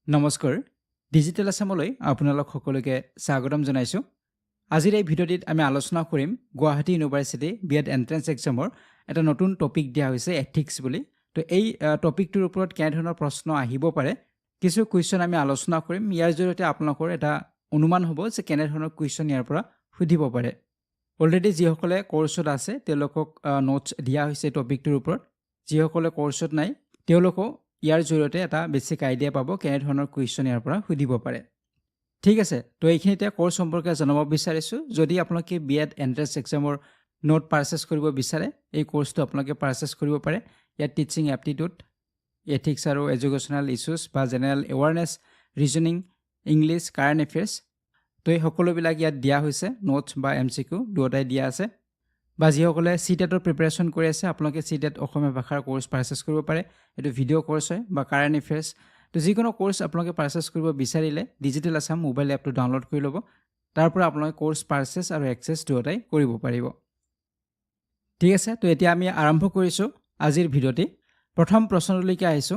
নমস্কাৰ ডিজিটেল আসামলৈ আপোনালোক সকলোকে স্বাগতম জনাইছো আজিৰ এই ভিডিঅ'টিত আমি আলোচনা কৰিম গুৱাহাটী ইউনিভাৰ্চিটি বিএড এন্ট্ৰেন্স এক্সামৰ এটা নতুন টপিক দিয়া হৈছে এথিক্স বুলি তো এই টপিকটোৰ ওপৰত কেনে ধৰণৰ প্ৰশ্ন আহিব পাৰে কিছু কোৱেশ্চন আমি আলোচনা কৰিম ইয়াৰ জৰিয়তে আপোনালোকৰ এটা অনুমান হ'ব যে কেনে ধৰণৰ কোৱেশ্চন ইয়াৰ পৰা সুধিব পাৰে অলৰেডি যিসকলে কোৰ্সত আছে তেওঁলোকক নোটছ দিয়া হৈছে টপিকটোৰ ওপৰত যিসকলে কোৰ্সত নাই তেওঁলোকক ইয়াৰ জৰিয়তে এটা বেছিক আইডিয়া পাব কেনে ধৰণৰ কোৱেশ্চন ইয়াৰ পৰা সুধিব পাৰে ঠিক আছে তো এইখিনিতে কোৰ্স সম্পৰ্কে জনাব বিচাৰিছো যদি আপোনালোকে বিএড এন্ট্ৰেন্স এক্সামৰ নোট পাৰচেজ কৰিব বিচাৰে এই কোৰ্সটো আপোনালোকে পাৰচেজ কৰিব পাৰে ইয়াত টিচিং এপ্টিটিউড এথিক্স আৰু এডুকেশ্যনাল ইস্যুজ বা general awareness reasoning English current affairs তো এই সকলোবিলাক ইয়াত দিয়া হৈছে নোটছ বা এমচিকিউ দুটাই দিয়া আছে বা যিসকলে সিটেটৰ প্ৰিপাৰেচন কৰি আছে আপোনালোকে সিটেট অসমীয়া ভাষাৰ কোৰ্স পাৰচেজ কৰিব পাৰে এটো ভিডিঅ' কোৰ্স হয় বা কাৰেণ্ট এফেয়াৰ্ছ তো যিকোনো কোৰ্স আপোনালোকে পাৰচেজ কৰিব বিচাৰিলে ডিজিটেল আসাম মোবাইল এপটো ডাউনলোড কৰি ল'ব তাৰ পৰা আপোনালোকে কোৰ্স পাৰচেজ আৰু এক্সেছ দুটাই কৰিব পাৰিব ঠিক আছে তো এতিয়া আমি আৰম্ভ কৰিছো আজিৰ ভিডিঅ'টি প্ৰথম প্ৰশ্নলৈকে আহিছো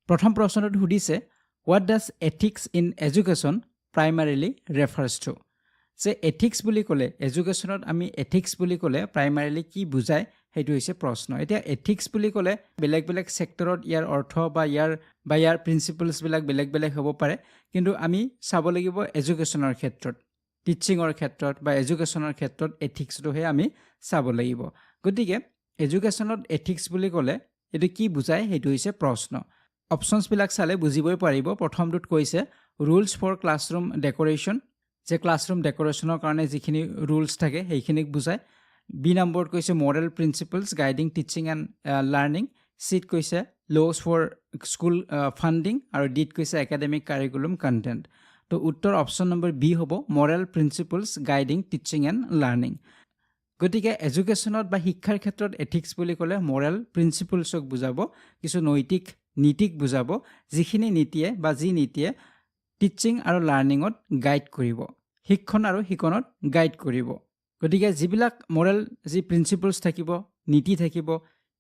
প্ৰথম প্ৰশ্নটো সুধিছে what does ethics in education primarily refers to যে এথিক্স বুলি ক'লে এডুকেশ্যনত আমি এথিক্স বুলি ক'লে প্ৰাইমাৰিলি কি বুজায় সেইটো হৈছে প্ৰশ্ন এতিয়া এথিক্স বুলি ক'লে বেলেগ বেলেগ সেক্টৰত ইয়াৰ অৰ্থ বা ইয়াৰ প্ৰিন্সিপলছ বিলাক বেলেগ বেলেগ হ'ব পাৰে কিন্তু আমি চাব লাগিব এডুকেশ্যনৰ ক্ষেত্ৰত টিচিঙৰ ক্ষেত্ৰত বা এডুকেশ্যনৰ ক্ষেত্ৰত এথিক্সটোহে আমি চাব লাগিব গতিকে এডুকেশ্যনত এথিক্স বুলি ক'লে এটো কি বুজায় সেইটো হৈছে প্ৰশ্ন অপচনছ বিলাক চালে বুজিবই পাৰিব প্ৰথমটোত কৈছে ৰুলছ ফৰ ক্লাছৰুম ডেকোৰেশ্যন যে ক্লাছৰুম ডেকোৰেশ্যনৰ কাৰণে যিখিনি ৰুলছ থাকে সেইখিনিক বুজায় বি নম্বৰত কৈছে Morrell principles guiding teaching and learning চিত কৈছে লছ ফৰ স্কুল ফাণ্ডিং আৰু ডিত কৈছে একাডেমিক কাৰিকুলাম কণ্টেণ্ট তো উত্তৰ অপশ্যন নম্বৰ বি হ'ব Morrell principles guiding teaching and learning গতিকে এডুকেশ্যনত বা শিক্ষাৰ ক্ষেত্ৰত এথিক্স বুলি ক'লে মৰেল প্ৰিন্সিপলছক বুজাব কিছু নৈতিক নীতিক বুজাব যিখিনি নীতিয়ে বা যি নীতিয়ে টিচিং আৰু লাৰ্নিঙত গাইড কৰিব শিক্ষণ আৰু শিকনত গাইড কৰিব গতিকে যিবিলাক মৰেল যি প্ৰিন্সিপলছ থাকিব নীতি থাকিব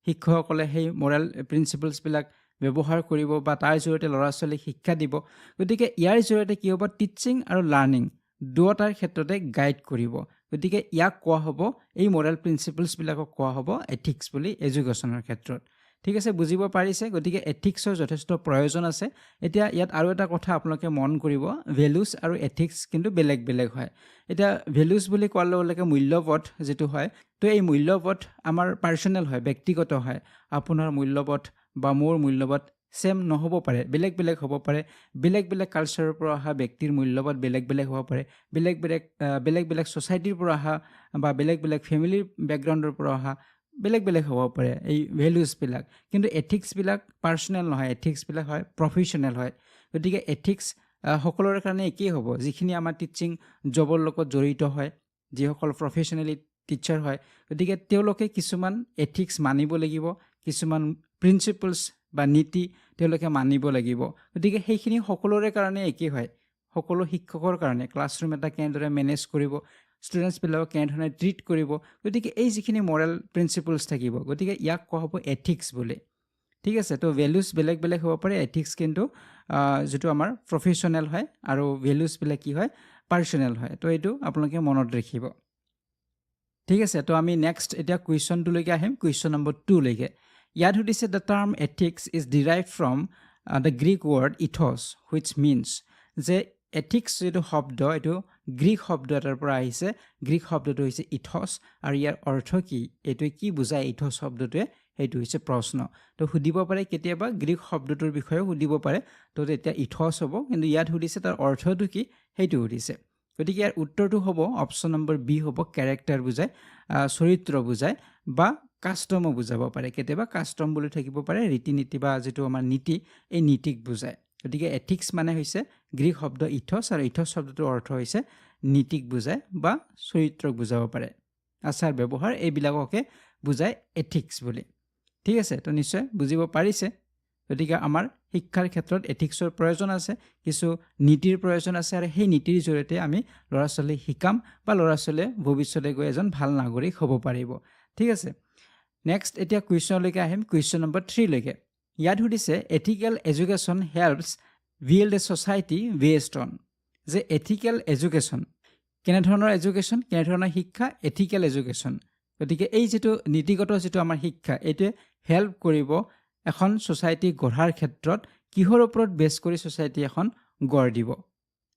শিক্ষকসকলে সেই মৰেল প্ৰিন্সিপলছ বিলাক ব্যৱহাৰ কৰিব বা তাৰ জৰিয়তে ল'ৰা ছোৱালীক শিক্ষা দিব গতিকে ইয়াৰ জৰিয়তে কি হ'ব টিচিং আৰু লাৰ্নিং দুয়োটাৰ ক্ষেত্ৰতে গাইড কৰিব গতিকে ইয়াক কোৱা হ'ব এই মৰেল প্ৰিন্সিপলছ বিলাকক কোৱা হ'ব এথিক্স বুলি এডুকেশ্যনৰ ক্ষেত্ৰত ঠিক আছে বুজিব পাৰিছে গতিকে এথিক্সৰ যথেষ্ট প্ৰয়োজন আছে এতিয়া ইয়াত আৰু এটা কথা আপোনালোকে মন কৰিব ভ্যালুজ আৰু এথিক্স কিন্তু বেলেগ বেলেগ হয় এতিয়া ভ্যালুজ বুলি কোৱাৰ লগে মূল্যবোধ যেটো হয় তো এই মূল্যবোধ আমাৰ পাৰ্সোনেল হয় ব্যক্তিগত হয় আপোনাৰ মূল্যবোধ বা মোৰ মূল্যবোধ সেম নহব পাৰে বেলেগ বেলেগ হ'ব পাৰে বেলেগ বেলেগ কালচাৰৰ পৰা অহা ব্যক্তিৰ মূল্যবোধ বেলেগ বেলেগ হ'ব পাৰে বেলেগ বেলেগ সোসাইটিৰ পৰা অহা বা বেলেগ বেলেগ ফ্যামিলিৰ ব্যাকগ্ৰাউণ্ডৰ পৰা অহা বেলেগ বেলেগ হ'ব পাৰে এই ভ্যালুজ বিলাক কিন্তু এথিক্স বিলাক পাৰ্সোনেল নহয় এথিক্স বিলাক হয় প্ৰফেশনাল হয় গতিকে এথিক্স সকলোৰে কাৰণে একেই হ'ব যিখিনি আমাৰ টিচিং জবৰ লগত জড়িত হয় যিসকল প্ৰফেশনালি টিচাৰ হয় গতিকে তেওঁলোকে কিছুমান এথিক্স মানিব লাগিব কিছুমান প্ৰিন্সিপলছ বা নীতি তেওঁলোকে মানিব লাগিব গতিকে সেইখিনি সকলোৰে কাৰণে একেই হয় সকলো শিক্ষকৰ কাৰণে ক্লাছৰুম এটা কেনেদৰে মেনেজ কৰিব ষ্টুডেন্টছ বিলাকক কেনেধৰণে ট্ৰিট কৰিব গতিকে এই যিখিনি মৰেল প্ৰিন্সিপলছ থাকিব গতিকে ইয়াক কোৱা হ'ব এথিক্স বুলি ঠিক আছে তো ভ্যালুজ বেলেগ বেলেগ হ'ব পাৰে এথিক্স কিন্তু যেটো আমাৰ প্ৰফেশনাল হয় আৰু ভ্যালুজ বিলাক কি হয় পাৰ্সোনেল হয় তো এইটো আপোনালোকে মনত ৰাখিব ঠিক আছে তো আমি নেক্সট এটা কোৱেশ্চনটো লৈকে আহিম কোৱেশ্চন নম্বৰ 2 লৈকে ইয়াত সুধিছে the term ethics is derived from the Greek word ethos which means যে এথিক্স যেটো শব্দ এটো গ্ৰীক শব্দ এটাৰ পৰা আহিছে গ্ৰীক শব্দটো হৈছে ইথস আৰু ইয়াৰ অৰ্থ কি এটো কি বুজায় ইথস শব্দটোৱে সেইটো হৈছে প্ৰশ্ন তো সুধিব পাৰে কেতিয়াবা গ্ৰীক শব্দটোৰ বিষয়ে সুধিব পাৰে তো তেতিয়া ইথস হ'ব কিন্তু ইয়াত সুধিছে তাৰ অৰ্থটো কি সেইটো সুধিছে গতিকে ইয়াৰ উত্তৰটো হ'ব অপশ্যন নম্বৰ বি হ'ব ক্যাৰেক্টাৰ বুজায় চৰিত্ৰ বুজায় বা কাষ্টম বুজাব পাৰে কেতিয়াবা কাষ্টম বুলি থাকিব পাৰে ৰীতি নীতি বা যেটো আমাৰ নীতি এই নীতিক বুজায় গতিকে এথিক্স মানে হৈছে গ্ৰীক শব্দ ইথস আৰু ইথস শব্দটোৰ অৰ্থ হৈছে নীতিক বুজায় বা চৰিত্ৰক বুজাব পাৰে আচাৰ ব্যৱহাৰ এইবিলাককে বুজায় এথিক্স বুলি ঠিক আছে তো নিশ্চয় বুজিব পাৰিছে গতিকে আমাৰ শিক্ষাৰ ক্ষেত্ৰত এথিক্সৰ প্ৰয়োজন আছে কিছু নীতিৰ প্ৰয়োজন আছে আৰু সেই নীতিৰ জৰিয়তে আমি ল'ৰা ছোৱালী শিকাম বা ল'ৰা ছোৱালীয়ে ভৱিষ্যতে গৈ এজন ভাল নাগৰিক হ'ব পাৰিব ঠিক আছে নেক্সট এতিয়া কুৱেশ্যনলৈকে আহিম কুৱেশ্যন নম্বৰ 3 লৈকে ইয়াত সুধিছে ethical education helps build a society based on যে এথিকেল এডুকেশ্যন কেনেধৰণৰ এডুকেশ্যন কেনেধৰণৰ শিক্ষা এথিকেল এডুকেশ্যন গতিকে এই যিটো নীতিগত যিটো আমাৰ শিক্ষা এইটোৱে হেল্প কৰিব এখন ছ'চাইটি গঢ়াৰ ক্ষেত্ৰত কিহৰ ওপৰত বেছ কৰি ছ'চাইটি এখন গঢ় দিব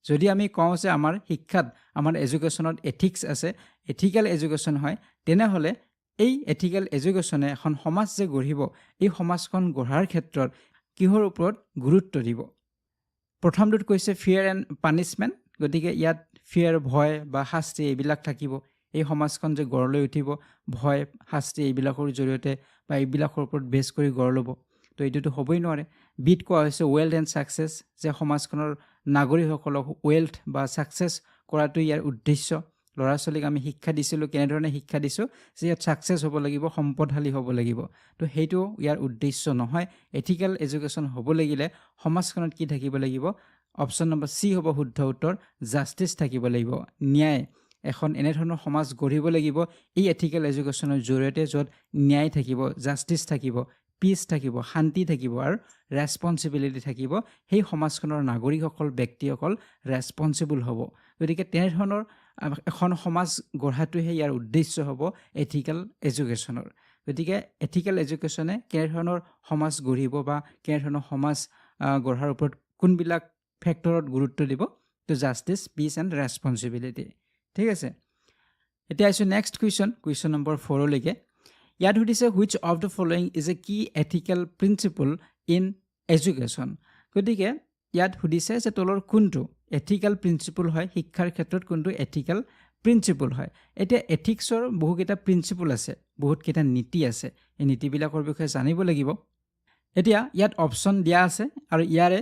যদি আমি কওঁ যে আমাৰ শিক্ষাত আমাৰ এডুকেশ্যনত এথিক্স আছে এথিকেল এডুকেশ্যন হয় তেনেহ'লে এই এথিকেল এডুকেশ্যনে এখন সমাজ যে গঢ়িব এই সমাজখন গঢ়াৰ ক্ষেত্ৰত কিহৰ ওপৰত গুৰুত্ব দিব প্ৰথমটোত কৈছে ফিয়াৰ এণ্ড পানিছমেণ্ট গতিকে ইয়াত ফিয়াৰ ভয় বা শাস্তি এইবিলাক থাকিব এই সমাজখন যে গঢ় লৈ উঠিব ভয় শাস্তি এইবিলাকৰ জৰিয়তে বা এইবিলাকৰ ওপৰত বেছ কৰি গঢ় ল'ব তো এইটোতো হ'বই নোৱাৰে বিট কোৱা হৈছে ৱেল্থ এণ্ড ছাকচেছ যে সমাজখনৰ নাগৰিকসকলক ৱেল্থ বা ছাকচেছ কৰাটো ইয়াৰ উদ্দেশ্য ল'ৰা ছোৱালীক আমি শিক্ষা দিছিলোঁ কেনেধৰণে শিক্ষা দিছোঁ যে ইয়াত ছাকচেছ হ'ব লাগিব সম্পদশালী হ'ব লাগিব তো সেইটো ইয়াৰ উদ্দেশ্য নহয় এথিকেল এডুকেশ্যন হ'ব লাগিলে সমাজখনত কি থাকিব লাগিব অপশ্যন নম্বৰ চি হ'ব শুদ্ধ উত্তৰ জাষ্টিছ থাকিব লাগিব ন্যায় এখন এনেধৰণৰ সমাজ গঢ়িব লাগিব এই এথিকেল এডুকেশ্যনৰ জৰিয়তে য'ত ন্যায় থাকিব জাষ্টিছ থাকিব পিচ থাকিব শান্তি থাকিব আৰু ৰেছপনচিবিলিটি থাকিব সেই সমাজখনৰ নাগৰিকসকল ব্যক্তিসকল ৰেছপনচিবল হ'ব গতিকে তেনেধৰণৰ এখন সমাজ গঢ়াটোহে ইয়াৰ উদ্দেশ্য হ'ব এথিকেল এডুকেশ্যনৰ গতিকে এথিকেল এডুকেশ্যনে কেনেধৰণৰ সমাজ গঢ়িব বা কেনেধৰণৰ সমাজ গঢ়াৰ ওপৰত কোনবিলাক ফেক্টৰত গুৰুত্ব দিব তো জাষ্টিছ পিচ এণ্ড ৰেছপনচিবিলিটি ঠিক আছে এতিয়া আহিছোঁ নেক্সট কুৱেশ্যন নম্বৰ 4লৈকে ইয়াত সুধিছে which of the following is a কি এথিকেল প্ৰিন্সিপল ইন এডুকেশ্যন গতিকে ইয়াত সুধিছে যে তলৰ কোনটো এথিকেল প্ৰিন্সিপল হয় শিক্ষাৰ ক্ষেত্ৰত কোনটো এথিকেল প্ৰিন্সিপল হয় এতিয়া এথিক্সৰ বহুকেইটা প্ৰিন্সিপল আছে বহুতকেইটা নীতি আছে এই নীতিবিলাকৰ বিষয়ে জানিব লাগিব এতিয়া ইয়াত অপশ্যন দিয়া আছে আৰু ইয়াৰে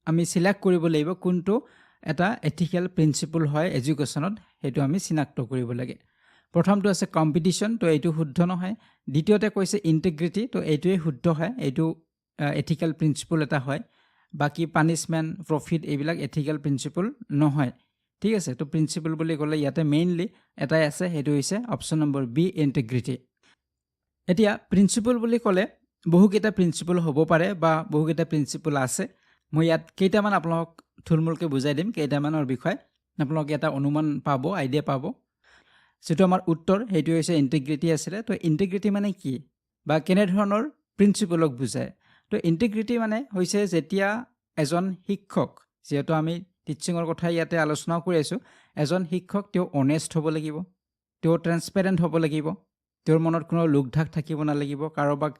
আমি চিলেক্ট কৰিব লাগিব কোনটো এটা এথিকেল প্ৰিন্সিপল হয় এডুকেশ্যনত সেইটো আমি চিনাক্ত কৰিব লাগে প্ৰথমটো আছে কম্পিটিশ্যন তো এইটো শুদ্ধ নহয় দ্বিতীয়তে কৈছে ইণ্টিগ্ৰিটি তো এইটোৱে শুদ্ধ হয় এইটো এথিকেল প্ৰিন্সিপল এটা হয় বাকী পানিছমেণ্ট প্ৰফিট এইবিলাক এথিকেল প্ৰিন্সিপল নহয় ঠিক আছে তো প্ৰিন্সিপল বুলি ক'লে ইয়াতে মেইনলি এটাই আছে সেইটো হৈছে অপশ্যন নম্বৰ বি ইণ্টিগ্ৰিটি এতিয়া প্ৰিন্সিপল বুলি ক'লে বহুকেইটা প্ৰিন্সিপল হ'ব পাৰে বা বহুকেইটা প্ৰিন্সিপল আছে মই ইয়াত কেইটামান আপোনালোকক থুলমূলকৈ বুজাই দিম কেইটামানৰ বিষয়ে আপোনালোকে এটা অনুমান পাব আইডিয়া পাব যিটো আমাৰ উত্তৰ সেইটো হৈছে ইণ্টিগ্ৰিটি আছিলে তো ইণ্টিগ্ৰিটি মানে কি বা কেনেধৰণৰ প্ৰিন্সিপলক বুজায় তো ইণ্টিগ্ৰিটি মানে হৈছে যেতিয়া এজন শিক্ষক যিহেতু আমি টিচিঙৰ কথা ইয়াতে আলোচনা কৰি আছোঁ এজন শিক্ষক তেওঁ অনেষ্ট হ'ব লাগিব তেওঁ ট্ৰেন্সপেৰেণ্ট হ'ব লাগিব তেওঁৰ মনত কোনো লোকঢাক থাকিব নালাগিব কাৰোবাক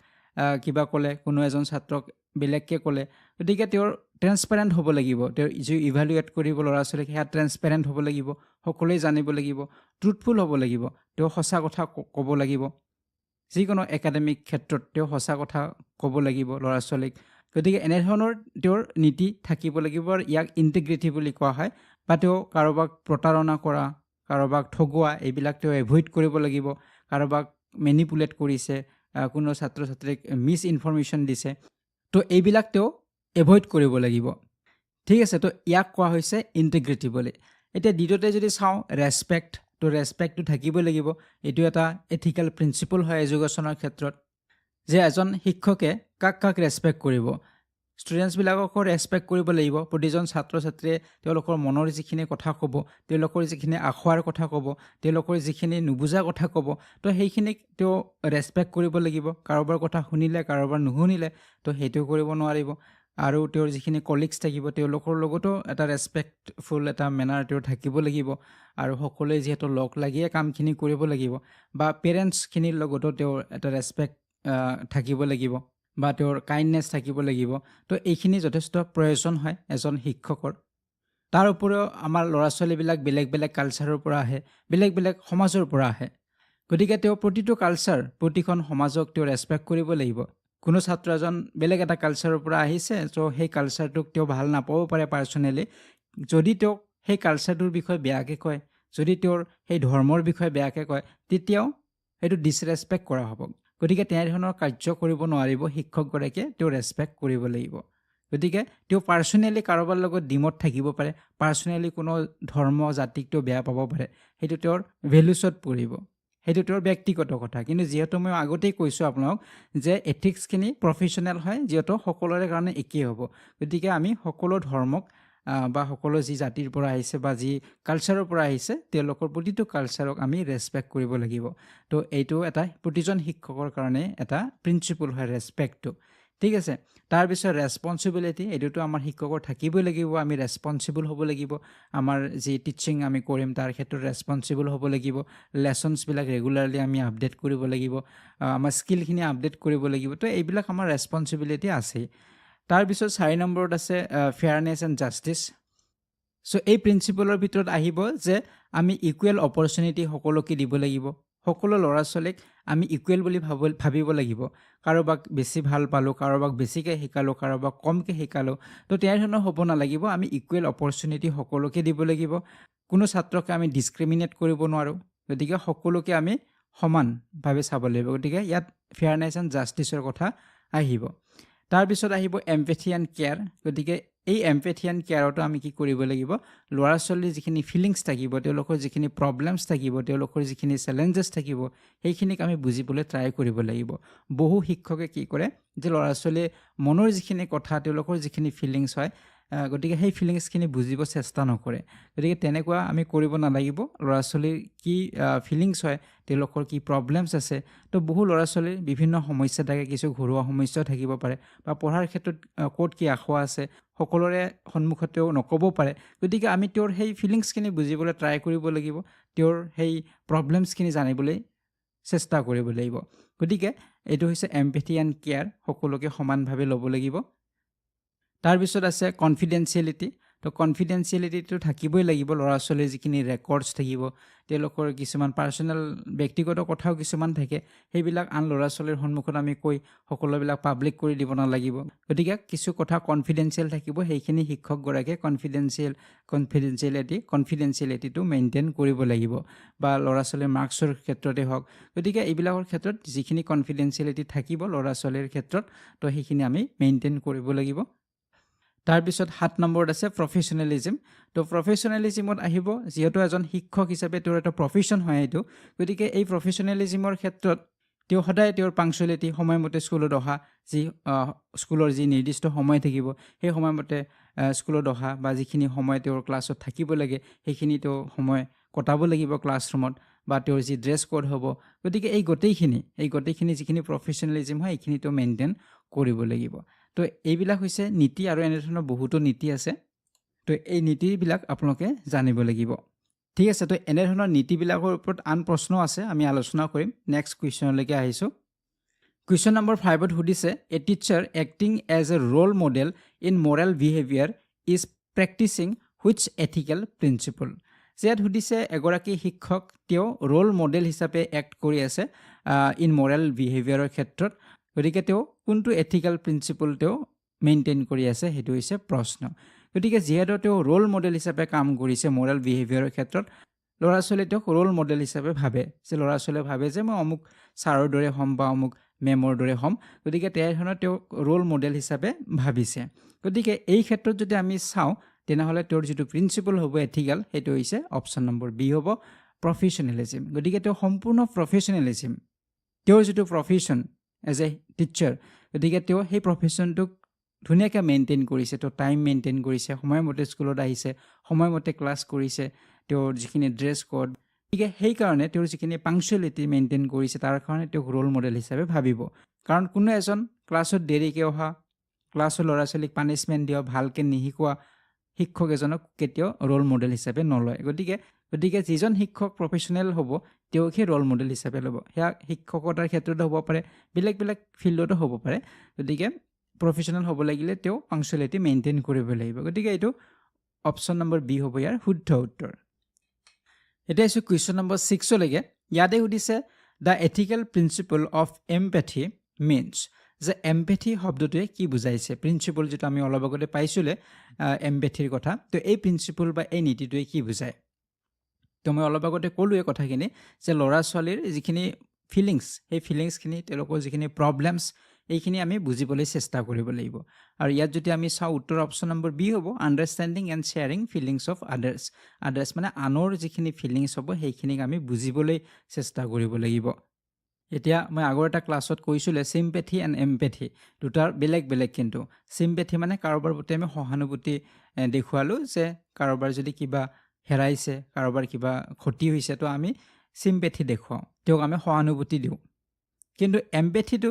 কিবা ক'লে কোনো এজন ছাত্ৰক বেলেগকৈ ক'লে গতিকে তেওঁৰ ট্ৰেন্সপেৰেণ্ট হ'ব লাগিব তেওঁৰ যি ইভালুৱেট কৰিব ল'ৰা ছোৱালীক সেয়া ট্ৰেন্সপেৰেণ্ট হ'ব লাগিব সকলোৱে জানিব লাগিব ট্ৰুথফুল হ'ব লাগিব তেওঁ সঁচা কথা ক'ব লাগিব যিকোনো একাডেমিক ক্ষেত্ৰত তেওঁ সঁচা কথা ক'ব লাগিব ল'ৰা ছোৱালীক গতিকে এনেধৰণৰ তেওঁৰ নীতি থাকিব লাগিব আৰু ইয়াক ইণ্টিগ্ৰিটি বুলি কোৱা হয় বা তেওঁ কাৰোবাক প্ৰতাৰণা কৰা কাৰোবাক ঠগোৱা এইবিলাক তেওঁ এভইড কৰিব লাগিব কাৰোবাক মেনিপুলেট কৰিছে কোনো ছাত্ৰ ছাত্ৰীক মিছ ইনফৰমেশ্যন দিছে তো এইবিলাক তেওঁ এভইড কৰিব লাগিব ঠিক আছে তো ইয়াক কোৱা হৈছে ইণ্টিগ্ৰিটি বুলি এতিয়া দ্বিতীয়তে যদি চাওঁ ৰেছপেক্ট তো ৰেছপেক্টটো থাকিবই লাগিব এইটো এটা এথিকেল প্ৰিন্সিপল হয় এডুকেশ্যনৰ ক্ষেত্ৰত যে এজন শিক্ষকে কাক কাক ৰেছপেক্ট কৰিব ষ্টুডেণ্টছবিলাককো ৰেছপেক্ট কৰিব লাগিব প্ৰতিজন ছাত্ৰ ছাত্ৰীয়ে তেওঁলোকৰ মনৰ যিখিনি কথা ক'ব তেওঁলোকৰ যিখিনি আখোৱাৰ কথা ক'ব তেওঁলোকৰ যিখিনি নুবুজা কথা ক'ব তো সেইখিনিক তেওঁ ৰেছপেক্ট কৰিব লাগিব কাৰোবাৰ কথা শুনিলে কাৰোবাৰ নুশুনিলে তো সেইটো কৰিব নোৱাৰিব আৰু তেওঁৰ যিখিনি কলিগছ থাকিব তেওঁলোকৰ লগতো এটা ৰেছপেক্টফুল এটা মেনাৰ তেওঁৰ থাকিব লাগিব আৰু সকলোৱে যিহেতু লগ লাগিয়ে কামখিনি কৰিব লাগিব বা পেৰেণ্টছখিনিৰ লগতো তেওঁৰ এটা ৰেছপেক্ট থাকিব লাগিব বা তেওঁৰ কাইণ্ডনেছ থাকিব লাগিব তো এইখিনি যথেষ্ট প্ৰয়োজন হয় এজন শিক্ষকৰ তাৰ উপৰিও আমাৰ ল'ৰা ছোৱালীবিলাক বেলেগ বেলেগ কালচাৰৰ পৰা আহে বেলেগ বেলেগ সমাজৰ পৰা আহে গতিকে তেওঁ প্ৰতিটো কালচাৰ প্ৰতিখন সমাজক তেওঁ ৰেছপেক্ট কৰিব লাগিব কোনো ছাত্ৰ এজন বেলেগ এটা কালচাৰৰ পৰা আহিছে তো সেই কালচাৰটোক তেওঁ ভাল নাপাব পাৰে পাৰ্চনেলি যদি তেওঁক সেই কালচাৰটোৰ বিষয়ে বেয়াকৈ কয় যদি তেওঁৰ সেই ধৰ্মৰ বিষয়ে বেয়াকৈ কয় তেতিয়াও সেইটো ডিছৰেছপেক্ট কৰা হ'ব গতিকে তেনেধৰণৰ কাৰ্য কৰিব নোৱাৰিব শিক্ষকগৰাকীয়ে তেওঁ ৰেছপেক্ট কৰিব লাগিব গতিকে তেওঁ পাৰ্চনেলি কাৰোবাৰ লগত ডিমত থাকিব পাৰে পাৰ্চনেলি কোনো ধৰ্ম জাতিক তেওঁ বেয়া পাব পাৰে সেইটো তেওঁৰ ভেলুছত পৰিব সেইটো তেওঁৰ ব্যক্তিগত কথা কিন্তু যিহেতু মই আগতেই কৈছোঁ আপোনাক যে এথিক্সখিনি প্ৰফেশ্যনেল হয় যিহেতু সকলোৰে কাৰণে একেই হ'ব গতিকে আমি সকলো ধৰ্মক বা সকলো যি জাতিৰ পৰা আহিছে বা যি কালচাৰৰ পৰা আহিছে তেওঁলোকৰ প্ৰতিটো কালচাৰক আমি ৰেচপেক্ট কৰিব লাগিব তো এইটো এটা প্ৰতিজন শিক্ষকৰ কাৰণে এটা প্ৰিন্সিপল হয় ৰেচপেক্টটো ঠিক আছে তাৰপিছত ৰেছপঞ্চিবিলিটি এইটোতো আমাৰ শিক্ষকৰ থাকিবই লাগিব আমি ৰেছপঞ্চিবল হ'ব লাগিব আমাৰ যি টিচিং আমি কৰিম তাৰ ক্ষেত্ৰত ৰেছপঞ্চিবল হ'ব লাগিব লেচনছবিলাক ৰেগুলাৰলি আমি আপডেট কৰিব লাগিব আমাৰ স্কিলখিনি আপডেট কৰিব লাগিব তো এইবিলাক আমাৰ ৰেছপঞ্চিবিলিটি আছেই তাৰপিছত 4 নম্বৰত আছে ফেয়াৰনেছ এণ্ড জাষ্টিছ চ' এই প্ৰিন্সিপলৰ ভিতৰত আহিব যে আমি ইকুৱেল অপৰচুনিটি সকলোকে দিব লাগিব সকলো ল'ৰা ছোৱালীক আমি ইকুৱেল বুলি ভাবিব লাগিব কাৰোবাক বেছি ভাল পালোঁ কাৰোবাক বেছিকৈ শিকালোঁ কাৰোবাক কমকৈ শিকালোঁ তো তেনেধৰণৰ হ'ব নালাগিব আমি ইকুৱেল অপৰচুনিটি সকলোকে দিব লাগিব কোনো ছাত্ৰকে আমি ডিছক্ৰিমিনেট কৰিব নোৱাৰোঁ গতিকে সকলোকে আমি সমানভাৱে চাব লাগিব গতিকে ইয়াত ফেয়াৰনেছ এণ্ড জাষ্টিছৰ কথা আহিব তাৰপিছত আহিব এম্পেথি এণ্ড কেয়াৰ গতিকে এই এম্পেথি এণ্ড কেয়াৰতো আমি কি কৰিব লাগিব ল'ৰা ছোৱালীৰ যিখিনি ফিলিংছ থাকিব তেওঁলোকৰ যিখিনি প্ৰব্লেমছ থাকিব তেওঁলোকৰ যিখিনি চেলেঞ্জেছ থাকিব সেইখিনিক আমি বুজিবলৈ ট্ৰাই কৰিব লাগিব বহু শিক্ষকে কি কৰে যে ল'ৰা ছোৱালীয়ে মনৰ যিখিনি কথা তেওঁলোকৰ যিখিনি ফিলিংছ হয় গতিকে সেই ফিলিংছখিনি বুজিব চেষ্টা নকৰে গতিকে তেনেকুৱা আমি কৰিব নালাগিব ল'ৰা ছোৱালীৰ কি ফিলিংছ হয় তেওঁলোকৰ কি প্ৰব্লেমছ আছে তো বহু ল'ৰা ছোৱালীৰ বিভিন্ন সমস্যা থাকে কিছু ঘৰুৱা সমস্যাও থাকিব পাৰে বা পঢ়াৰ ক্ষেত্ৰত ক'ত কি আশা আছে সকলোৰে সন্মুখতেও নক'ব পাৰে গতিকে আমি তেওঁৰ সেই ফিলিংছখিনি বুজিবলৈ ট্ৰাই কৰিব লাগিব তেওঁৰ সেই প্ৰব্লেমছখিনি জানিবলৈ চেষ্টা কৰিব লাগিব গতিকে এইটো হৈছে এম্পেথি এণ্ড কেয়াৰ সকলোকে সমানভাৱে ল'ব লাগিব তাৰপিছত আছে কনফিডেন্সিয়েলিটি তো কনফিডেন্সিয়েলিটিটো থাকিবই লাগিব ল'ৰা ছোৱালীৰ যিখিনি ৰেকৰ্ডছ থাকিব তেওঁলোকৰ কিছুমান পাৰ্চনেল ব্যক্তিগত কথাও কিছুমান থাকে সেইবিলাক আন ল'ৰা ছোৱালীৰ সন্মুখত আমি কৈ সকলোবিলাক পাব্লিক কৰি দিব নালাগিব গতিকে কিছু কথা কনফিডেন্সিয়েল থাকিব সেইখিনি শিক্ষকগৰাকীয়ে কনফিডেন্সিয়েলিটিটো মেইনটেইন কৰিব লাগিব বা ল'ৰা ছোৱালীৰ মাৰ্কছৰ ক্ষেত্ৰতে হওক গতিকে এইবিলাকৰ ক্ষেত্ৰত যিখিনি কনফিডেন্সিয়েলিটি থাকিব ল'ৰা ছোৱালীৰ ক্ষেত্ৰত তো সেইখিনি আমি মেইনটেইন কৰিব লাগিব তাৰপিছত 7 নম্বৰত আছে প্ৰফেশ্যনেলিজিম তো প্ৰফেশ্যনেলিজিমত আহিব যিহেতু এজন শিক্ষক হিচাপে তেওঁৰ এটা প্ৰফেশ্যন হয় এইটো গতিকে এই প্ৰফেশ্যনেলিজিমৰ ক্ষেত্ৰত তেওঁ সদায় তেওঁৰ পাংচুৱেলিটি সময়মতে স্কুলত অহা যি স্কুলৰ যি নিৰ্দিষ্ট সময় থাকিব সেই সময়মতে স্কুলত অহা বা যিখিনি সময় তেওঁৰ ক্লাছত থাকিব লাগে সেইখিনি তেওঁ সময় কটাব লাগিব ক্লাছৰুমত বা তেওঁৰ যি ড্ৰেছ কোড হ'ব গতিকে এই গোটেইখিনি যিখিনি প্ৰফেশ্যনেলিজিম হয় এইখিনি তেওঁ মেইনটেইন কৰিব লাগিব তো এইবিলাক হৈছে নীতি আৰু এনেধৰণৰ বহুতো নীতি আছে তো এই নীতিবিলাক আপোনালোকে জানিব লাগিব ঠিক আছে তো এনেধৰণৰ নীতিবিলাকৰ ওপৰত আন প্ৰশ্ন আছে আমি আলোচনা কৰিম নেক্সট কুৱেশ্যনলৈকে আহিছোঁ কুৱেশ্যন নম্বৰ 5ত সুধিছে a teacher acting as a role model in moral behaviour is practising which ethical principle ইয়াত সুধিছে এগৰাকী শিক্ষক তেওঁ ৰোল মডেল হিচাপে এক্ট কৰি আছে ইন মৰেল বিহেভিয়াৰৰ ক্ষেত্ৰত গতিকে তেওঁ কোনটো এথিকেল প্ৰিন্সিপল তেওঁ মেইনটেইন কৰি আছে সেইটো হৈছে প্ৰশ্ন গতিকে যিহেতু তেওঁ ৰোল মডেল হিচাপে কাম কৰিছে মৰেল বিহেভিয়াৰৰ ক্ষেত্ৰত ল'ৰা ছোৱালীয়ে তেওঁক ৰোল মডেল হিচাপে ভাবে যে ল'ৰা ছোৱালীয়ে ভাবে যে মই অমুক ছাৰৰ দৰে হ'ম বা অমুক মেমৰ দৰে হ'ম গতিকে তেনেধৰণৰ তেওঁক ৰোল মডেল হিচাপে ভাবিছে গতিকে এই ক্ষেত্ৰত যদি আমি চাওঁ তেনেহ'লে তেওঁৰ যিটো প্ৰিন্সিপল হ'ব এথিকেল সেইটো হৈছে অপশ্যন নম্বৰ বি হ'ব প্ৰফেশ্যনেলিজিম গতিকে তেওঁ সম্পূৰ্ণ প্ৰফেশ্যনেলিজিম তেওঁৰ যিটো প্ৰফেশ্যন এজ এ টিচাৰ গতিকে তেওঁ সেই প্ৰফেশ্যনটোক ধুনীয়াকৈ মেইনটেইন কৰিছে তেওঁ টাইম মেইনটেইন কৰিছে সময়মতে স্কুলত আহিছে সময়মতে ক্লাছ কৰিছে তেওঁৰ যিখিনি ড্ৰেছ কোড গতিকে সেইকাৰণে তেওঁৰ যিখিনি পাংচুৱেলিটি মেইনটেইন কৰিছে তাৰ কাৰণে তেওঁক ৰোল মডেল হিচাপে ভাবিব কাৰণ কোনো এজন ক্লাছত দেৰিকৈ অহা ক্লাছৰ ল'ৰা ছোৱালীক পানিছমেণ্ট দিয়া ভালকৈ নিশিকোৱা শিক্ষক এজনক কেতিয়াও ৰোল মডেল হিচাপে নলয় গতিকে যিজন শিক্ষক প্ৰফেশ্যনেল হ'ব তেওঁক সেই ৰোল মডেল হিচাপে ল'ব সেয়া শিক্ষকতাৰ ক্ষেত্ৰতো হ'ব পাৰে বেলেগ ফিল্ডতো হ'ব পাৰে গতিকে প্ৰফেশ্যনেল হ'ব লাগিলে তেওঁ পাংচুৱেলিটি মেইনটেইন কৰিব লাগিব গতিকে এইটো অপশ্যন নম্বৰ বি হ'ব ইয়াৰ শুদ্ধ উত্তৰ এতিয়া আহিছোঁ কুৱেশ্যন নম্বৰ 6লৈকে ইয়াতে সুধিছে the ethical principle of empathy means যে এম্পেথি শব্দটোৱে কি বুজাইছে প্ৰিন্সিপল যিটো আমি অলপ আগতে পাইছিলোঁ এম্পেথিৰ কথা তো এই প্ৰিন্সিপল বা এই নীতিটোৱে কি বুজায় তো মই অলপ আগতে ক'লোঁ এই কথাখিনি যে ল'ৰা ছোৱালীৰ যিখিনি ফিলিংছ সেই ফিলিংছখিনি তেওঁলোকৰ যিখিনি প্ৰব্লেমছ এইখিনি আমি বুজিবলৈ চেষ্টা কৰিব লাগিব আৰু ইয়াত যদি আমি চাওঁ উত্তৰ অপশ্যন নম্বৰ বি হ'ব understanding and sharing feelings of others মানে আনৰ যিখিনি ফিলিংছ হ'ব সেইখিনিক আমি বুজিবলৈ চেষ্টা কৰিব লাগিব এতিয়া মই আগৰ এটা ক্লাছত কৈছিলে চিম্পেথি এণ্ড এম্পেথি দুটাৰ বেলেগ বেলেগ কিন্তু চিম্পেথি মানে কাৰোবাৰ প্ৰতি আমি সহানুভূতি দেখুৱালোঁ যে কাৰোবাৰ যদি কিবা হেৰাইছে কাৰোবাৰ কিবা ক্ষতি হৈছে তো আমি চিম্পেথি দেখুৱাওঁ তেওঁক আমি সহানুভূতি দিওঁ কিন্তু এম্পেথিটো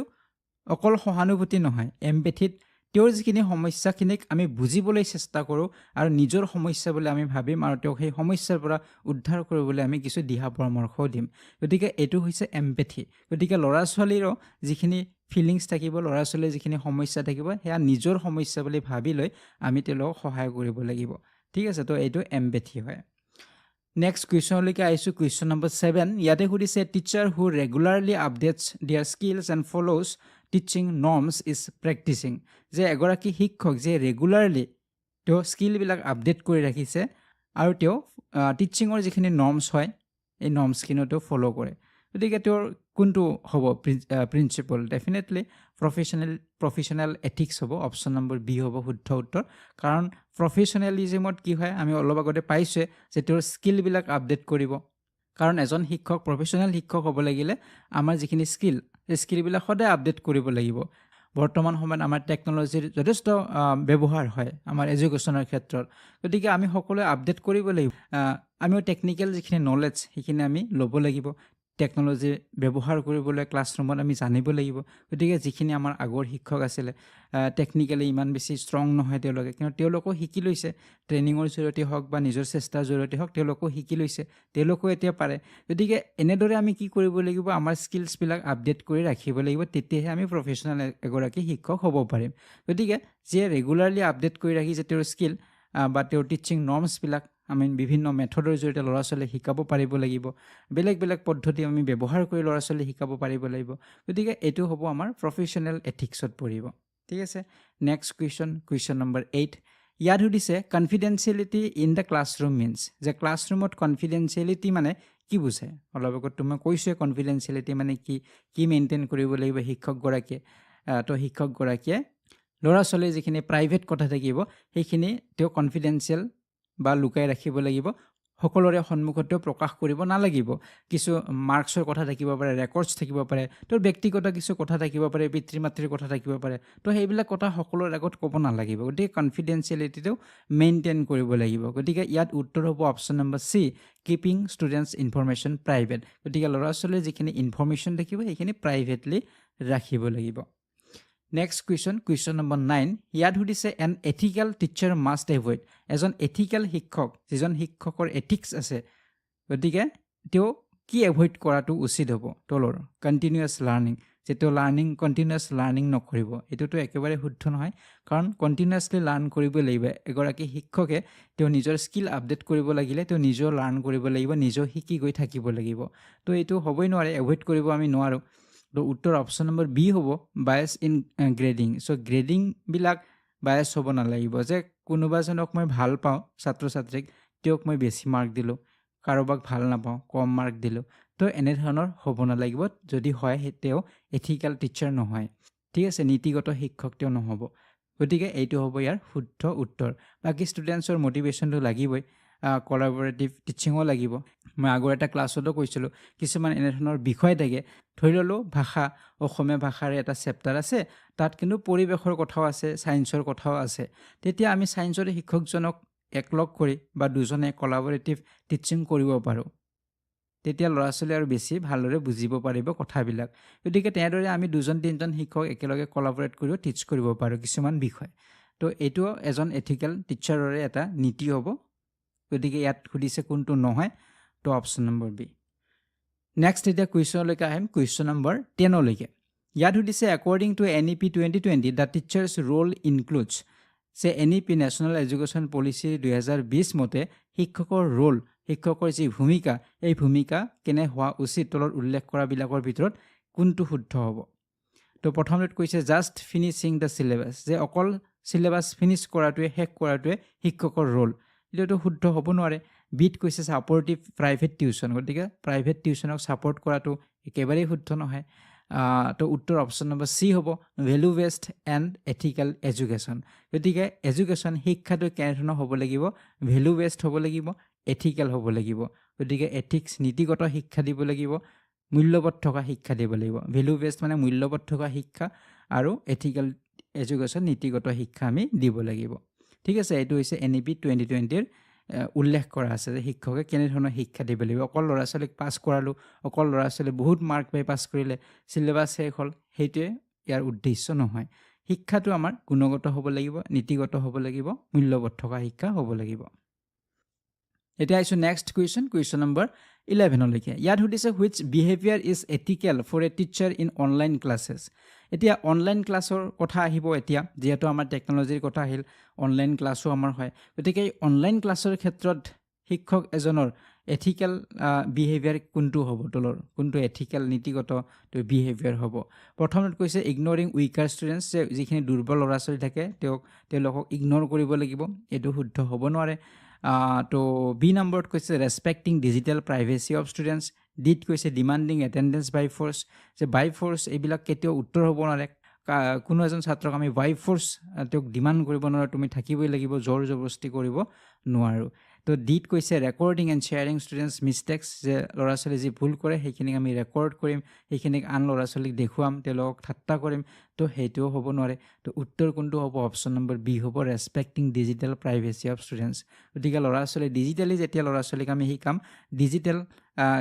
অকল সহানুভূতি নহয় এম্পেথিত তেওঁৰ যিখিনি সমস্যাখিনিক আমি বুজিবলৈ চেষ্টা কৰোঁ আৰু নিজৰ সমস্যা বুলি আমি ভাবিম আৰু তেওঁক সেই সমস্যাৰ পৰা উদ্ধাৰ কৰিবলৈ আমি কিছু দিহা পৰামৰ্শও দিম গতিকে এইটো হৈছে এম্পেথি গতিকে ল'ৰা ছোৱালীৰো যিখিনি ফিলিংছ থাকিব ল'ৰা ছোৱালীৰ যিখিনি সমস্যা থাকিব সেয়া নিজৰ সমস্যা বুলি ভাবি লৈ আমি তেওঁলোকক সহায় কৰিব লাগিব ঠিক আছে তো এইটো এম্পেথি হয় নেক্সট কুৱেশ্যনলৈকে আহিছোঁ কুৱেশ্যন নম্বৰ 7 ইয়াতে সুধিছে teacher who regularly updates their skills and follows teaching norms is practising যে এগৰাকী শিক্ষক যে ৰেগুলাৰলি তেওঁ স্কিলবিলাক আপডেট কৰি ৰাখিছে আৰু তেওঁ টিচিঙৰ যিখিনি নৰ্মছ হয় এই নৰ্মছখিনিও তেওঁ ফ'ল' কৰে গতিকে তেওঁৰ কোনটো হ'ব প্ৰিন্সিপল ডেফিনেটলি প্ৰফেশ্যনেল এথিক্স হ'ব অপশ্যন নম্বৰ বি হ'ব শুদ্ধ উত্তৰ কাৰণ প্ৰফেশ্যনেলিজিমত কি হয় আমি অলপ আগতে পাইছোঁৱে যে তেওঁৰ স্কিলবিলাক আপডেট কৰিব কাৰণ এজন শিক্ষক প্ৰফেশ্যনেল শিক্ষক হ'ব লাগিলে আমাৰ যিখিনি স্কিল সেই স্কিলবিলাক সদায় আপডেট কৰিব লাগিব বৰ্তমান সময়ত আমাৰ টেকন'লজিৰ যথেষ্ট ব্যৱহাৰ হয় আমাৰ এডুকেশ্যনৰ ক্ষেত্ৰত গতিকে আমি সকলোৱে আপডেট কৰিব লাগিব আমিও টেকনিকেল যিখিনি নলেজ সেইখিনি আমি ল'ব লাগিব টেকন'লজি ব্যৱহাৰ কৰিবলৈ ক্লাছৰুমত আমি জানিব লাগিব গতিকে যিখিনি আমাৰ আগৰ শিক্ষক আছিলে টেকনিকেলি ইমান বেছি ষ্ট্ৰং নহয় তেওঁলোকে কিন্তু তেওঁলোকেও শিকি লৈছে ট্ৰেইনিঙৰ জৰিয়তে হওক বা নিজৰ চেষ্টাৰ জৰিয়তে হওক তেওঁলোকেও শিকি লৈছে তেওঁলোকেও এতিয়া পাৰে গতিকে এনেদৰে আমি কি কৰিব লাগিব আমাৰ স্কিলছবিলাক আপডেট কৰি ৰাখিব লাগিব তেতিয়াহে আমি প্ৰফেশ্যনেল এগৰাকী শিক্ষক হ'ব পাৰিম গতিকে যিয়ে ৰেগুলাৰলি আপডেট কৰি ৰাখিছে তেওঁৰ স্কিল বা তেওঁৰ টিচিং নৰ্মছবিলাক আমি বিভিন্ন মেথডৰ জৰিয়তে ল'ৰা ছোৱালীক শিকাব পাৰিব লাগিব বেলেগ বেলেগ পদ্ধতি আমি ব্যৱহাৰ কৰি ল'ৰা ছোৱালীক শিকাব পাৰিব লাগিব গতিকে এইটো হ'ব আমাৰ প্ৰফেশ্যনেল এথিক্সত পৰিব ঠিক আছে নেক্সট কুৱেশ্যন নম্বৰ 8 ইয়াত সুধিছে কনফিডেঞ্চিয়েলিটি ইন দ্য ক্লাছৰুম মিনছ যে ক্লাছৰুমত কনফিডেঞ্চিয়েলিটি মানে কি বুজায় অলপ আগত মই কৈছোঁৱে কনফিডেঞ্চিয়েলিটি মানে কি মেইনটেইন কৰিব লাগিব শিক্ষকগৰাকীয়ে তো শিক্ষকগৰাকীয়ে ল'ৰা ছোৱালীৰ যিখিনি প্ৰাইভেট কথা থাকিব সেইখিনি তেওঁ কনফিডেঞ্চিয়েল বা লুকাই ৰাখিব লাগিব সকলোৰে সন্মুখতেও প্ৰকাশ কৰিব নালাগিব কিছু মাৰ্কছৰ কথা থাকিব পাৰে ৰেকৰ্ডছ থাকিব পাৰে তোৰ ব্যক্তিগত কিছু কথা থাকিব পাৰে পিতৃ মাতৃৰ কথা থাকিব পাৰে তো সেইবিলাক কথা সকলোৰে আগত ক'ব নালাগিব গতিকে কনফিডেঞ্চিয়েলিটিটো মেইনটেইন কৰিব লাগিব গতিকে ইয়াত উত্তৰ হ'ব option number C keeping students information private গতিকে ল'ৰা ছোৱালীৰ যিখিনি ইনফৰমেশ্যন থাকিব সেইখিনি প্ৰাইভেটলি ৰাখিব লাগিব নেক্সট কুৱেশ্যন নম্বৰ 9 ইয়াত সুধিছে N ethical teacher must avoid এজন এথিকেল শিক্ষক যিজন শিক্ষকৰ এথিক্স আছে গতিকে তেওঁ কি এভইড কৰাটো উচিত হ'ব তলৰ কণ্টিনিউৱাছ লাৰ্ণিং যে তেওঁ কণ্টিনিউৱাছ লাৰ্ণিং নকৰিব এইটোতো একেবাৰে শুদ্ধ নহয় কাৰণ কণ্টিনিউৱাছলি লাৰ্ণ কৰিব লাগিব এগৰাকী শিক্ষকে তেওঁ নিজৰ স্কিল আপডেট কৰিব লাগিলে তেওঁ নিজেও লাৰ্ণ কৰিব লাগিব নিজেও শিকি গৈ থাকিব লাগিব তো এইটো হ'বই নোৱাৰে এভইড কৰিব আমি নোৱাৰোঁ তো উত্তৰ অপশ্যন নম্বৰ বি হ'ব বায়াছ ইন গ্ৰেডিং চ' গ্ৰেডিংবিলাক বায়াছ হ'ব নালাগিব যে কোনোবাজনক মই ভাল পাওঁ ছাত্ৰ ছাত্ৰীক তেওঁক মই বেছি মাৰ্ক দিলোঁ কাৰোবাক ভাল নাপাওঁ কম মাৰ্ক দিলোঁ তো এনেধৰণৰ হ'ব নালাগিব যদি হয় তেওঁ এথিকেল টিচাৰ নহয় ঠিক আছে নীতিগত শিক্ষক তেওঁ নহ'ব গতিকে এইটো হ'ব ইয়াৰ শুদ্ধ উত্তৰ বাকী ষ্টুডেণ্টছৰ মটিভেশ্যনটো লাগিবই কলাবৰেটিভ টিচিঙো লাগিব মই আগৰ এটা ক্লাছতো কৈছিলোঁ কিছুমান এনেধৰণৰ বিষয় থাকে ধৰি ল'লোঁ ভাষা অসমীয়া ভাষাৰে এটা চেপ্টাৰ আছে তাত কিন্তু পৰিৱেশৰ কথাও আছে ছায়েন্সৰ কথাও আছে তেতিয়া আমি ছায়েন্সৰ শিক্ষকজনক একলগ কৰি বা দুজনে কলাবৰেটিভ টিচিং কৰিব পাৰোঁ তেতিয়া ল'ৰা ছোৱালী আৰু বেছি ভালদৰে বুজিব পাৰিব কথাবিলাক গতিকে তেনেদৰে আমি 2-3জন শিক্ষক একেলগে কলাবৰেট কৰিও টিচ কৰিব পাৰোঁ কিছুমান বিষয় তো এইটো এজন এথিকেল টিচাৰৰে এটা নীতি হ'ব গতিকে ইয়াত সুধিছে কোনটো নহয় তো অপশ্যন নম্বৰ বি নেক্সট এতিয়া কুৱেশ্যনলৈকে আহিম কুৱেশ্যন নম্বৰ 10লৈকে ইয়াত সুধিছে according to NEP 2020 the teachers role includes যে NEP নেশ্যনেল এডুকেশ্যন পলিচি 2020 মতে শিক্ষকৰ ৰোল শিক্ষকৰ যি ভূমিকা এই ভূমিকা কেনে হোৱা উচিত তলত উল্লেখ কৰাবিলাকৰ ভিতৰত কোনটো শুদ্ধ হ'ব তো প্ৰথমতে কৈছে জাষ্ট ফিনিচিং দ্য চিলেবাছ যে অকল চিলেবাছ ফিনিছ কৰাটোৱে শেষ কৰাটোৱে শিক্ষকৰ ৰোল এইটো শুদ্ধ হ'ব নোৱাৰে বিট কৈছে ছাপৰ্টিভ প্ৰাইভেট টিউশ্যন গতিকে প্ৰাইভেট টিউশ্যনক ছাপৰ্ট কৰাটো একেবাৰেই শুদ্ধ নহয় তো উত্তৰ অপশ্যন নম্বৰ চি হ'ব value based and ethical education. গতিকে এডুকেশ্যন শিক্ষাটো কেনেধৰণৰ হ'ব লাগিব, ভেলু বেছড হ'ব লাগিব, এথিকেল হ'ব লাগিব। গতিকে এথিক্স নীতিগত শিক্ষা দিব লাগিব, মূল্যবোধ থকা শিক্ষা দিব লাগিব। ভেলু বেছড মানে মূল্যবোধ থকা শিক্ষা আৰু এথিকেল এডুকেশ্যন নীতিগত শিক্ষা আমি দিব লাগিব। ঠিক আছে, এইটো হৈছে NEP 2020ৰ উল্লেখ কৰা আছে যে শিক্ষকে কেনেধৰণৰ শিক্ষা দিব লাগিব। অকল ল'ৰা ছোৱালীক পাছ কৰালোঁ, অকল ল'ৰা ছোৱালীয়ে বহুত মাৰ্ক পাই পাছ কৰিলে চিলেবাছ শেষ হ'ল, সেইটোৱে ইয়াৰ উদ্দেশ্য নহয়। শিক্ষাটো আমাৰ গুণগত হ'ব লাগিব, নীতিগত হ'ব লাগিব, মূল্যবোধ থকা শিক্ষা হ'ব লাগিব। এতিয়া আহিছোঁ নেক্সট কুৱেশ্যন নম্বৰ 11লৈকে। ইয়াত সুধিছে which behaviour is ethical for a teacher in online classes. এতিয়া অনলাইন ক্লাছৰ কথা আহিব। এতিয়া যিহেতু আমাৰ টেকন'লজিৰ কথা আহিল, অনলাইন ক্লাছো আমাৰ হয়। গতিকে এই অনলাইন ক্লাছৰ ক্ষেত্ৰত শিক্ষক এজনৰ এথিকেল বিহেভিয়াৰ কোনটো হ'ব, তলৰ কোনটো এথিকেল নীতিগত বিহেভিয়াৰ হ'ব। প্ৰথমত কৈছে ইগনৰিং উইকাৰ ষ্টুডেণ্টছ, যে যিখিনি দুৰ্বল ল'ৰা ছোৱালী থাকে তেওঁলোকক ইগন'ৰ কৰিব লাগিব, এইটো শুদ্ধ হ'ব নোৱাৰে। তো বি নম্বৰত কৈছে ৰেচপেক্টিং ডিজিটেল প্ৰাইভেচি অফ ষ্টুডেণ্টছ। ডিত কৈছে ডিমাণ্ডিং এটেণ্ডেঞ্চ বাই ফ'ৰ্চ, যে বাই ফ'ৰ্চ এইবিলাক কেতিয়াও উত্তৰ হ'ব নোৱাৰে। কোনো এজন ছাত্ৰক আমি বাই ফ'ৰ্চ তেওঁক ডিমাণ্ড কৰিব নোৱাৰোঁ, তুমি থাকিবই লাগিব, জোৰ জবৰদস্তি কৰিব নোৱাৰোঁ। তো ডিত কৈছে recording and sharing students mistakes, যে ল'ৰা ছোৱালী যি ভুল কৰে সেইখিনিক আমি ৰেকৰ্ড কৰিম, সেইখিনিক আন ল'ৰা ছোৱালীক দেখুৱাম, তেওঁলোকক ঠাট্টা কৰিম, তো সেইটোও হ'ব নোৱাৰে। তো উত্তৰ কোনটো হ'ব, অপশ্যন নম্বৰ বি হ'ব ৰেচপেক্টিং ডিজিটেল প্ৰাইভেচি অফ ষ্টুডেণ্টছ। গতিকে ল'ৰা ছোৱালী ডিজিটেলি যেতিয়া ল'ৰা ছোৱালীক আমি শিকাম, ডিজিটেল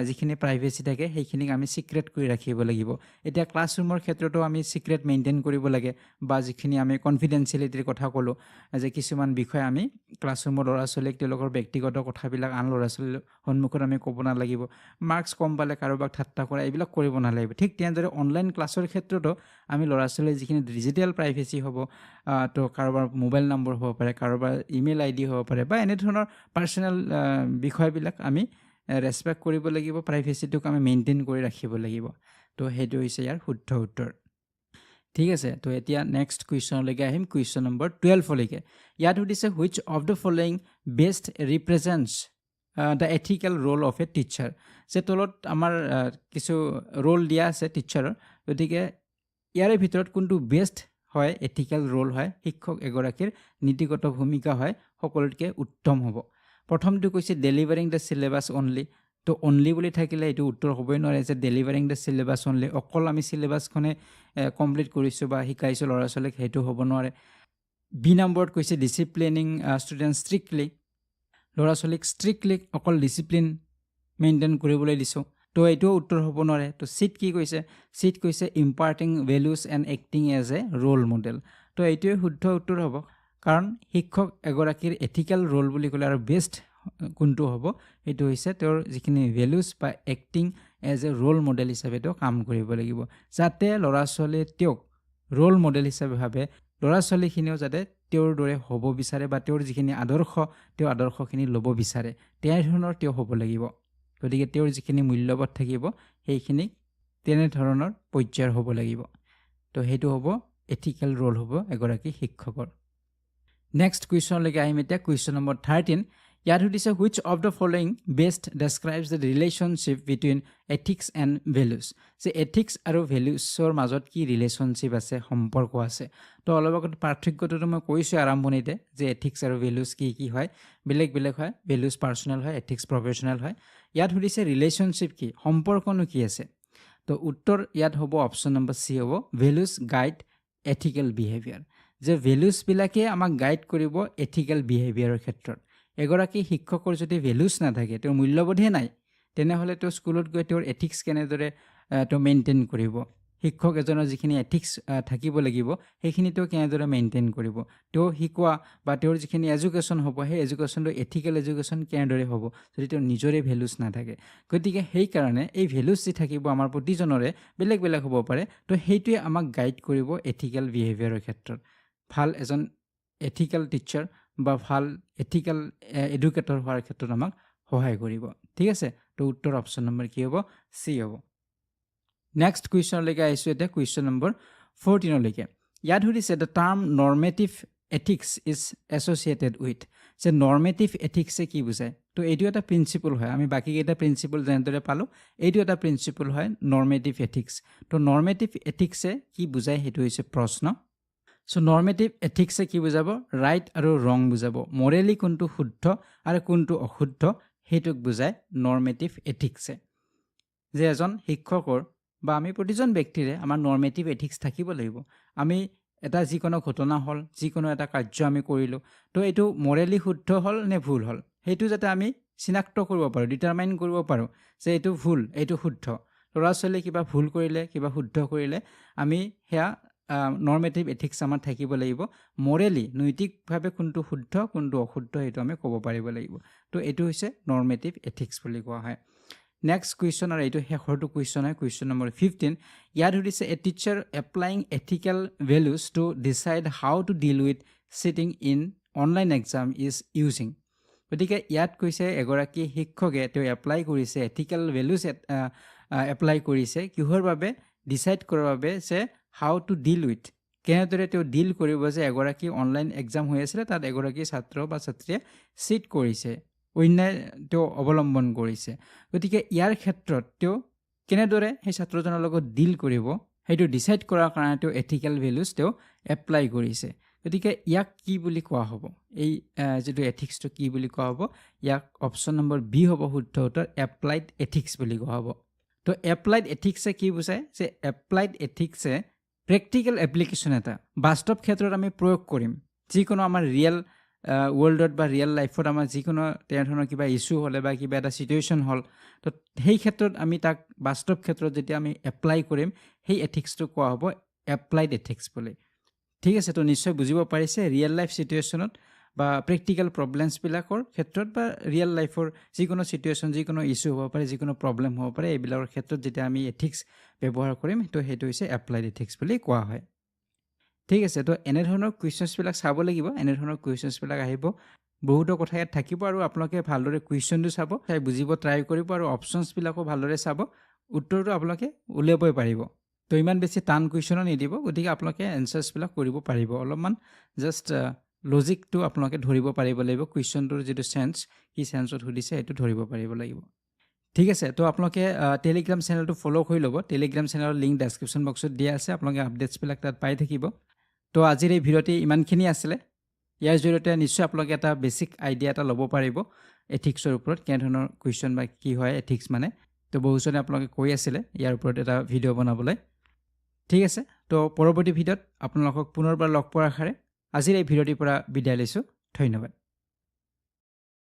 যিখিনি প্ৰাইভেচি থাকে সেইখিনিক আমি ছিক্ৰেট কৰি ৰাখিব লাগিব। এতিয়া ক্লাছৰুমৰ ক্ষেত্ৰতো আমি ছিক্ৰেট মেইনটেইন কৰিব লাগে, বা যিখিনি আমি কনফিডেঞ্চিয়েলিটিৰ কথা ক'লোঁ, যে কিছুমান বিষয় আমি ক্লাছৰুমৰ ল'ৰা ছোৱালীক তেওঁলোকৰ ব্যক্তিগত কথাবিলাক আন ল'ৰা ছোৱালীৰ সন্মুখত আমি ক'ব নালাগিব। মাৰ্কছ কম পালে কাৰোবাক ঠাট্টা কৰা এইবিলাক কৰিব নালাগিব। ঠিক তেনেদৰে অনলাইন ক্লাছৰ ক্ষেত্ৰতো আমি ল'ৰা ছোৱালীৰ যিখিনি ডিজিটেল প্ৰাইভেচি হ'ব, তো কাৰোবাৰ মোবাইল নম্বৰ হ'ব পাৰে, কাৰোবাৰ ইমেইল ID হ'ব পাৰে, বা এনেধৰণৰ পাৰ্চনেল বিষয়বিলাক আমি ৰেচপেক্ট কৰিব লাগিব, প্ৰাইভেচিটোক আমি মেইনটেইন কৰি ৰাখিব লাগিব। তো সেইটো হৈছে ইয়াৰ শুদ্ধ উত্তৰ। ঠিক আছে, তো এতিয়া নেক্সট কুৱেশ্যনলৈকে আহিম, কুৱেশ্যন নম্বৰ 12লৈকে। ইয়াত সুধিছে which of the following best ৰিপ্ৰেজেণ্টছ the ethical roll of a teacher. যে তলত আমাৰ কিছু ৰোল দিয়া আছে টিচাৰৰ, গতিকে ইয়াৰে ভিতৰত কোনটো বেষ্ট হয়, এথিকেল ৰোল হয়, শিক্ষক এগৰাকীৰ নীতিগত ভূমিকা হয়, সকলোতকৈ উত্তম হ'ব। প্ৰথমটো কৈছে ডেলিভাৰিং দ্য চিলেবাছ অনলি। তো অনলি বুলি থাকিলে এইটো উত্তৰ হ'বই নোৱাৰে, যে ডেলিভাৰিং দ্য চিলেবাছ অনলি অকল আমি চিলেবাছখনে কমপ্লিট কৰিছোঁ বা শিকাইছোঁ ল'ৰা ছোৱালীক, সেইটো হ'ব নোৱাৰে। বি নম্বৰত কৈছে ডিচিপ্লিনিং ষ্টুডেণ্ট ষ্ট্ৰিক্টলি, ল'ৰা ছোৱালীক ষ্ট্ৰিক্টলি অকল ডিচিপ্লিন মেইনটেইন কৰিবলৈ দিছোঁ, তো এইটোও উত্তৰ হ'ব নোৱাৰে। তো চিট কি কৈছে, চিট কৈছে imparting values and acting as a role model. তো এইটোৱে শুদ্ধ উত্তৰ হ'ব, কাৰণ শিক্ষক এগৰাকীৰ এথিকেল ৰোল বুলি ক'লে আৰু বেষ্ট কোনটো হ'ব, সেইটো হৈছে তেওঁৰ যিখিনি ভেলুজ বা acting as a role model হিচাপে তেওঁ কাম কৰিব লাগিব, যাতে ল'ৰা ছোৱালীয়ে তেওঁক ৰোল মডেল হিচাপে ভাবে, ল'ৰা ছোৱালীখিনিও যাতে তেওঁৰ দৰে হ'ব বিচাৰে, বা তেওঁৰ যিখিনি আদৰ্শ তেওঁ আদৰ্শখিনি ল'ব বিচাৰে, তেনেধৰণৰ তেওঁ হ'ব লাগিব। গতিকে তেওঁৰ যিখিনি মূল্যবোধ থাকিব সেইখিনি তেনেধৰণৰ পৰ্যায়ৰ হ'ব লাগিব। তো সেইটো হ'ব এথিকেল ৰোল হ'ব এগৰাকী শিক্ষকৰ। নেক্সট কুৱেশ্যনলৈকে আহিম এতিয়া, কুৱেশ্যন নম্বৰ 13। ইয়াত সুধিছে which of the following best describes the relationship between ethics and values. যে এথিক্স আৰু ভেলুজৰ মাজত কি ৰিলেশ্যনশ্বিপ আছে, সম্পৰ্ক আছে। তো অলপ আগত পাৰ্থক্যটোতো মই কৈছোঁ আৰম্ভণিতে, যে এথিক্স আৰু ভেলুজ কি কি হয়, বেলেগ বেলেগ হয়। ভেলুজ পাৰ্চনেল হয়, এথিক্স প্ৰফেচনেল হয়। ইয়াত সুধিছে ৰিলেশ্যনশ্বিপ কি, সম্পৰ্কনো কি আছে। তো উত্তৰ ইয়াত হ'ব অপশ্যন নম্বৰ চি হ'ব ভেলুজ গাইড এথিকেল বিহেভিয়াৰ। যে ভেলুজবিলাকে আমাক গাইড কৰিব এথিকেল বিহেভিয়াৰৰ ক্ষেত্ৰত। এগৰাকী শিক্ষকৰ যদি ভেলুজ নাথাকে, তেওঁৰ মূল্যবোধে নাই, তেনেহ'লে তেওঁ স্কুলত গৈ তেওঁৰ এথিক্স কেনেদৰে তেওঁ মেইনটেইন কৰিব, শিক্ষক এজনৰ যিখিনি এথিক্স থাকিব লাগিব সেইখিনি তেওঁ কেনেদৰে মেইনটেইন কৰিব, তেওঁ শিকোৱা বা তেওঁৰ যিখিনি এডুকেশ্যন হ'ব সেই এডুকেশ্যনটো এথিকেল এডুকেশ্যন কেনেদৰে হ'ব যদি তেওঁৰ নিজৰে ভেলুজ নাথাকে। গতিকে সেইকাৰণে এই ভেলুজ যি থাকিব আমাৰ প্ৰতিজনৰে বেলেগ বেলেগ হ'ব পাৰে, তো সেইটোৱে আমাক গাইড কৰিব এথিকেল বিহেভিয়াৰৰ ক্ষেত্ৰত। ভাল এজন এথিকেল টিচাৰ বা ভাল এথিকেল এডুকেটৰ হোৱাৰ ক্ষেত্ৰত আমাক সহায় কৰিব। ঠিক আছে, তো উত্তৰ অপশ্যন নম্বৰ কি হ'ব, চি হ'ব। নেক্সট কুৱেশ্যনলৈকে আহিছোঁ এতিয়া, কুৱেশ্যন নম্বৰ 14লৈকে। ইয়াত সুধিছে the term normative ethics is associated with যে নৰ্মেটিভ এথিক্সে কি বুজায় তো এইটো এটা প্ৰিন্সিপল হয় আমি বাকি কেইটা প্ৰিন্সিপল যেনেদৰে পালো এইটো এটা প্ৰিন্সিপল হয় নৰ্মেটিভ এথিক্স তো নৰ্মেটিভ এথিক্সে কি বুজায় সেইটো হৈছে প্ৰশ্ন সো নৰ্মেটিভ এথিক্সে কি বুজাব ৰাইট আৰু ৰং বুজাব মৰেলি কোনটো শুদ্ধ আৰু কোনটো অশুদ্ধ হেতুক বুজায় নৰ্মেটিভ এথিক্সে যে এজন শিক্ষকৰ বা আমি প্ৰতিজন ব্যক্তিৰে আমাৰ নৰ্মেটিভ এথিক্স থাকিব লাগিব আমি এটা যিকোনো ঘটনা হল যিকোনো এটা কাৰ্য আমি কৰিলো তো এইটো মৰেলি শুদ্ধ হল নে ভুল হল হেতু যাতে আমি চিনাক্ত কৰিব পাৰো ডিটাৰমাইন কৰিব পাৰো যে এইটো ভুল এইটো শুদ্ধ ল'ৰা-ছোৱালী কিবা ভুল কৰিলে কিবা শুদ্ধ কৰিলে আমি হেয়া নৰ্মেটিভ এথিক্স আমাৰ থাকিব লাগিব মৰেলি নৈতিকভাৱে কোনটো শুদ্ধ কোনটো অশুদ্ধ এইটো আমি ক'ব পাৰিব লাগিব তো এইটো হৈছে নৰ্মেটিভ এথিক্স বুলি কোৱা হয় নেক্সট কুৱেশ্যন আৰু এইটো শেষৰটো কুৱেশ্যন হয় কুৱেশ্যন নম্বৰ 15 ইয়াত সুধিছে a teacher applying ethical values to decide how to deal with cheating in online exam is using গতিকে ইয়াত কৈছে এগৰাকী শিক্ষকে তেওঁ এপ্লাই কৰিছে এথিকেল ভেলুজ এপ্লাই কৰিছে কিহৰ বাবে ডিচাইড কৰাৰ বাবে যে হাউ টু ডিল উইথ কেনেদৰে তেওঁ ডিল কৰিব যে এগৰাকী অনলাইন এক্সাম হৈ আছিলে তাত এগৰাকী ছাত্ৰ বা ছাত্ৰীয়ে চিট কৰিছে অন্যায় তেওঁ অৱলম্বন কৰিছে গতিকে ইয়াৰ ক্ষেত্ৰত তেওঁ কেনেদৰে সেই ছাত্ৰজনৰ লগত ডিল কৰিব সেইটো ডিচাইড কৰাৰ কাৰণে তেওঁ এথিকেল ভেলুজ তেওঁ এপ্লাই কৰিছে গতিকে ইয়াক কি বুলি কোৱা হ'ব এই যেটো এথিক্সটো কি বুলি কোৱা হ'ব ইয়াক অপচন নম্বৰ বি হ'ব শুদ্ধ উত্তৰ এপ্লাইড এথিক্স বুলি কোৱা হ'ব তো এপ্লাইড এথিক্সে কি বুজায় যে এপ্লাইড এথিক্সে প্ৰেক্টিকেল এপ্লিকেশ্যন এটা বাস্তৱ ক্ষেত্ৰত আমি প্ৰয়োগ কৰিম যিকোনো আমাৰ ৰিয়েল ৱৰ্ল্ডত বা ৰিয়েল লাইফত আমাৰ যিকোনো তেনেধৰণৰ কিবা ইছ্যু হ'লে বা কিবা এটা চিটুৱেশ্যন হ'ল তো সেই ক্ষেত্ৰত আমি তাক বাস্তৱ ক্ষেত্ৰত যেতিয়া আমি এপ্লাই কৰিম সেই এথিক্সটো কোৱা হ'ব এপ্লাইড এথিক্স বুলি ঠিক আছে তো নিশ্চয় বুজিব পাৰিছে ৰিয়েল লাইফ চিটুৱেশ্যনত বা প্ৰেক্টিকেল প্ৰব্লেমছবিলাকৰ ক্ষেত্ৰত বা ৰিয়েল লাইফৰ যিকোনো চিটুৱেশ্যন যিকোনো ইছ্যু হ'ব পাৰে যিকোনো প্ৰব্লেম হ'ব পাৰে এইবিলাকৰ ক্ষেত্ৰত যেতিয়া আমি এথিক্স ব্যৱহাৰ কৰিম তো সেইটো হৈছে এপ্লাইড এথিক্স বুলি কোৱা হয় ঠিক আছে তো এনেধৰণৰ কুৱেশ্যনছবিলাক চাব লাগিব এনেধৰণৰ কুৱেশ্যনছবিলাক আহিব বহুতো কথা ইয়াত থাকিব আৰু আপোনালোকে ভালদৰে কুৱেশ্যনটো চাব চাই বুজিব ট্ৰাই কৰিব আৰু অপশ্যনছবিলাকো ভালদৰে চাব উত্তৰটো আপোনালোকে উলিয়াবই পাৰিব তো ইমান বেছি টান কুৱেশ্যনো নিদিব গতিকে আপোনালোকে এনচাৰ্ছবিলাক কৰিব পাৰিব অলপমান জাষ্ট লজিকটো আপোনালোকে ধৰিব পাৰিব লাগিব কুৱেশ্যনটোৰ যিটো চেন্স কি চেন্সত সুধিছে সেইটো ধৰিব পাৰিব লাগিব ঠিক আছে তো আপোনালোকে টেলিগ্ৰাম চেনেলটো ফ'ল' কৰি ল'ব টেলিগ্ৰাম চেনেলৰ লিংক ডেছক্ৰিপশ্যন বক্সত দিয়া আছে আপোনালোকে আপডেটছবিলাক তাত পাই থাকিব তো আজিৰ এই ভিডিঅ'টি ইমানখিনি আছিলে ইয়াৰ জৰিয়তে নিশ্চয় আপোনালোকে এটা বেছিক আইডিয়া এটা ল'ব পাৰিব এথিক্সৰ ওপৰত কেনেধৰণৰ কুৱেশ্যন বা কি হয় এথিক্স মানে তো বহুজনে আপোনালোকে কৈ আছিলে ইয়াৰ ওপৰত এটা ভিডিঅ' বনাবলৈ ঠিক আছে তো পৰৱৰ্তী ভিডিঅ'ত আপোনালোকক পুনৰবাৰ লগ পোৱাৰ আশাৰে আজিৰ এই ভিডিঅ'টিৰ পৰা বিদায় লৈছোঁ ধন্যবাদ